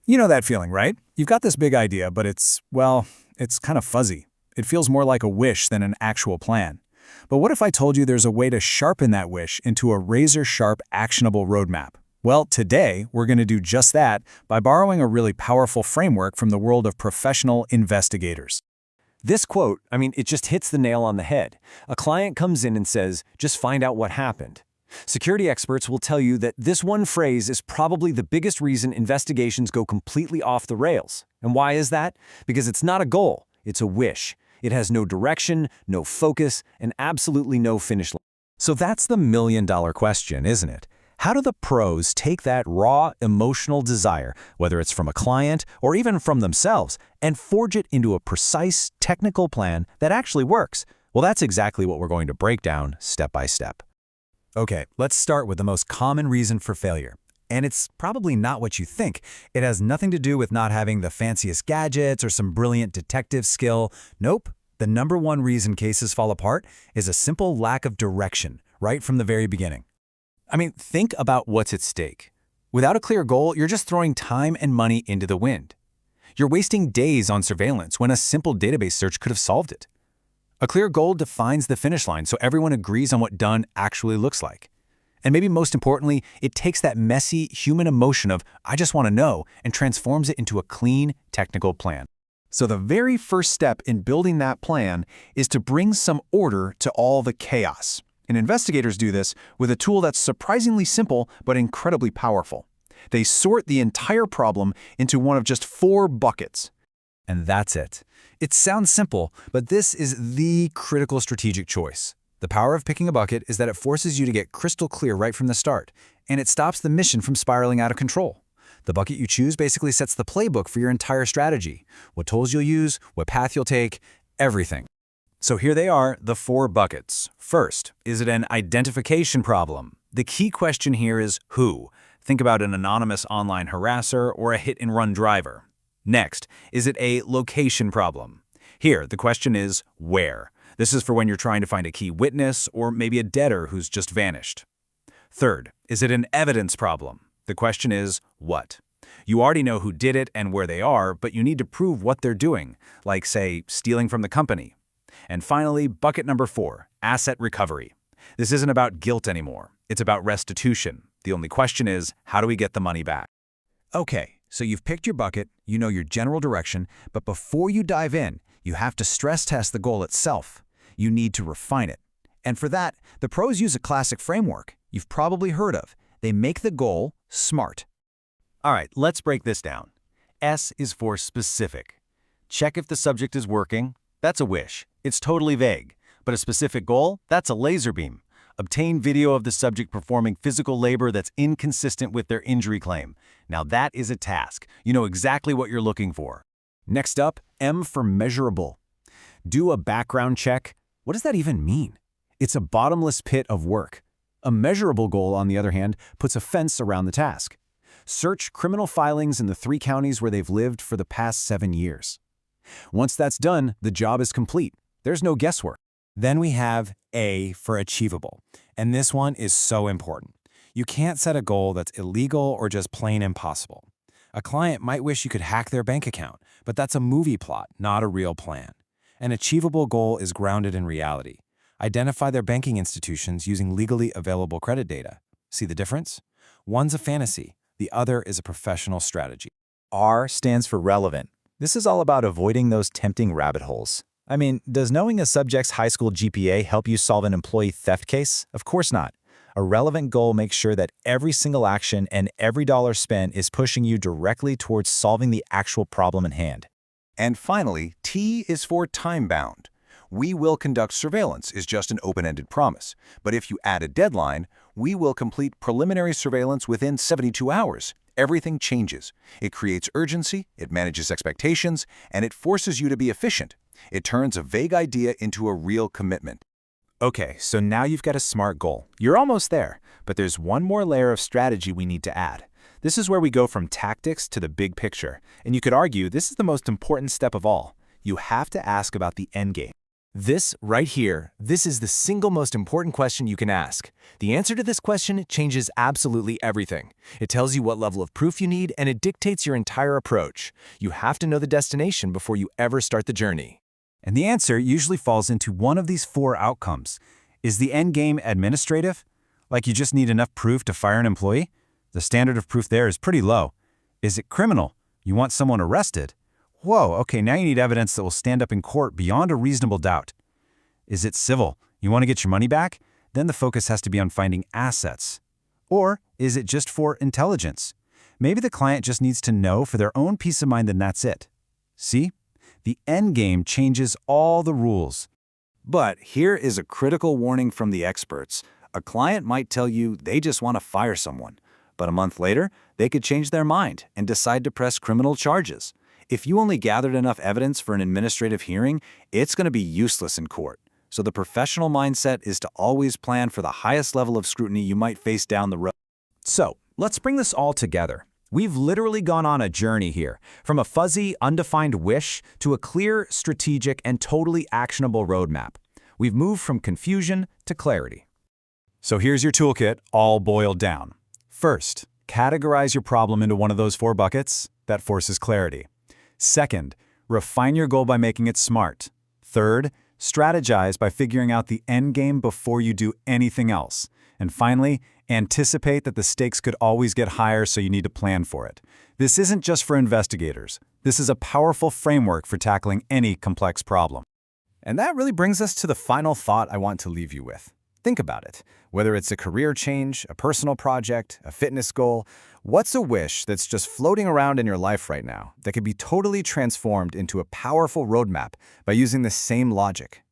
You know that feeling, right? You've got this big idea, but it's kind of fuzzy. It feels more like a wish than an actual plan. But what if I told you there's a way to sharpen that wish into a razor-sharp, actionable roadmap? Well, today, we're going to do just that by borrowing a really powerful framework from the world of professional investigators. This quote, it just hits the nail on the head. A client comes in and says, just find out what happened. Security experts will tell you that this one phrase is probably the biggest reason investigations go completely off the rails. And why is that? Because it's not a goal, it's a wish. It has no direction, no focus, and absolutely no finish line. So that's the million-dollar question, isn't it? How do the pros take that raw, emotional desire, whether it's from a client or even from themselves, and forge it into a precise, technical plan that actually works? Well, that's exactly what we're going to break down step by step. Okay, let's start with the most common reason for failure. And it's probably not what you think. It has nothing to do with not having the fanciest gadgets or some brilliant detective skill. Nope. The number one reason cases fall apart is a simple lack of direction, right from the very beginning. Think about what's at stake. Without a clear goal, you're just throwing time and money into the wind. You're wasting days on surveillance when a simple database search could have solved it. A clear goal defines the finish line so everyone agrees on what done actually looks like. And maybe most importantly, it takes that messy human emotion of, I just want to know, and transforms it into a clean, technical plan. So the very first step in building that plan is to bring some order to all the chaos. And investigators do this with a tool that's surprisingly simple but incredibly powerful. They sort the entire problem into one of just 4 buckets. And that's it. It sounds simple, but this is the critical strategic choice. The power of picking a bucket is that it forces you to get crystal clear right from the start, and it stops the mission from spiraling out of control. The bucket you choose basically sets the playbook for your entire strategy. What tools you'll use, what path you'll take, everything. So here they are, the 4 buckets. First, is it an identification problem? The key question here is who? Think about an anonymous online harasser or a hit-and-run driver. Next, is it a location problem? Here, the question is where? This is for when you're trying to find a key witness or maybe a debtor who's just vanished. Third, is it an evidence problem? The question is what? You already know who did it and where they are, but you need to prove what they're doing, like, say, stealing from the company. And finally, bucket number 4, asset recovery. This isn't about guilt anymore. It's about restitution. The only question is, how do we get the money back? Okay, so you've picked your bucket, you know your general direction, but before you dive in, you have to stress test the goal itself. You need to refine it. And for that, the pros use a classic framework you've probably heard of. They make the goal SMART. All right, let's break this down. S is for specific. Check if the subject is working. That's a wish. It's totally vague. But a specific goal? That's a laser beam. Obtain video of the subject performing physical labor that's inconsistent with their injury claim. Now that is a task. You know exactly what you're looking for. Next up, M for measurable. Do a background check. What does that even mean? It's a bottomless pit of work. A measurable goal, on the other hand, puts a fence around the task. Search criminal filings in the 3 counties where they've lived for the past 7 years. Once that's done, the job is complete. There's no guesswork. Then we have A for achievable, and this one is so important. You can't set a goal that's illegal or just plain impossible. A client might wish you could hack their bank account, but that's a movie plot, not a real plan. An achievable goal is grounded in reality. Identify their banking institutions using legally available credit data. See the difference? One's a fantasy, the other is a professional strategy. R stands for relevant. This is all about avoiding those tempting rabbit holes. Does knowing a subject's high school GPA help you solve an employee theft case? Of course not. A relevant goal makes sure that every single action and every dollar spent is pushing you directly towards solving the actual problem in hand. And finally, T is for time-bound. We will conduct surveillance is just an open-ended promise. But if you add a deadline, we will complete preliminary surveillance within 72 hours. Everything changes. It creates urgency, it manages expectations, and it forces you to be efficient. It turns a vague idea into a real commitment. Okay, so now you've got a SMART goal. You're almost there, but there's one more layer of strategy we need to add. This is where we go from tactics to the big picture, and you could argue this is the most important step of all. You have to ask about the endgame. This right here, this is the single most important question you can ask. The answer to this question changes absolutely everything. It tells you what level of proof you need, and it dictates your entire approach. You have to know the destination before you ever start the journey. And the answer usually falls into one of these 4 outcomes. Is the end game administrative? Like you just need enough proof to fire an employee? The standard of proof there is pretty low. Is it criminal? You want someone arrested? Whoa, okay, now you need evidence that will stand up in court beyond a reasonable doubt. Is it civil? You want to get your money back? Then the focus has to be on finding assets. Or is it just for intelligence? Maybe the client just needs to know for their own peace of mind and that's it. See? The end game changes all the rules. But here is a critical warning from the experts. A client might tell you they just want to fire someone, but a month later, they could change their mind and decide to press criminal charges. If you only gathered enough evidence for an administrative hearing, it's going to be useless in court. So the professional mindset is to always plan for the highest level of scrutiny you might face down the road. So, let's bring this all together. We've literally gone on a journey here, from a fuzzy, undefined wish to a clear, strategic, and totally actionable roadmap. We've moved from confusion to clarity. So here's your toolkit, all boiled down. First, categorize your problem into one of those 4 buckets. That forces clarity. Second, refine your goal by making it smart. Third, strategize by figuring out the end game before you do anything else. And finally, anticipate that the stakes could always get higher, so you need to plan for it. This isn't just for investigators. This is a powerful framework for tackling any complex problem. And that really brings us to the final thought I want to leave you with. Think about it. Whether it's a career change, a personal project, a fitness goal, what's a wish that's just floating around in your life right now that could be totally transformed into a powerful roadmap by using the same logic?